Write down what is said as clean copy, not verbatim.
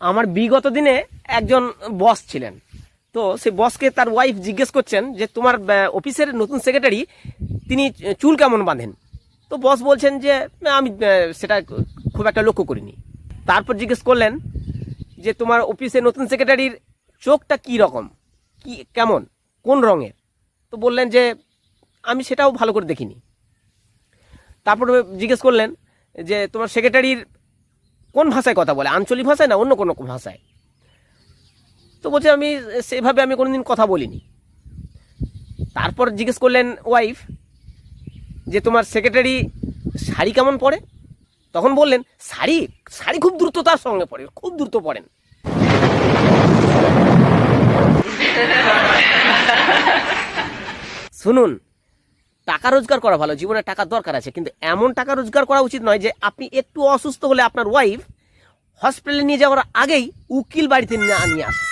আমার বিগত দিনে একজন বস ছিলেন, তো সেই বসকে তার ওয়াইফ জিজ্ঞেস করছেন যে তোমার অফিসের নতুন সেক্রেটারি তিনি চুল কেমন বাঁধেন। তো বস বলছেন যে আমি সেটা খুব একটা লক্ষ্য করিনি। তারপর জিজ্ঞেস করলেন যে তোমার অফিসের নতুন সেক্রেটারির চোখটা কী রকম, কি কেমন, কোন রঙের। তো বললেন যে আমি সেটাও ভালো করে দেখিনি। তারপর জিজ্ঞেস করলেন যে তোমার সেক্রেটারির কোন ভাষায় কথা বলে, আঞ্চলিক ভাষায় না অন্য কোনো ভাষায়। তো বলছে আমি সেভাবে আমি কোনোদিন কথা বলিনি। তারপর জিজ্ঞেস করলেন ওয়াইফ যে তোমার সেক্রেটারি শাড়ি কেমন পরে। তখন বললেন শাড়ি শাড়ি খুব দ্রুততার সঙ্গে পড়ে, খুব দ্রুত পড়েন। শুনুন, টাকা রোজগার করা ভালো, জীবনে টাকার দরকার আছে, কিন্তু এমন টাকা রোজগার করা উচিত নয় যে আপনি একটু অসুস্থ হলে আপনার ওয়াইফ হসপিটালে নিয়ে যাওয়ার আগেই উকিল বাড়িতে নিয়ে আসে।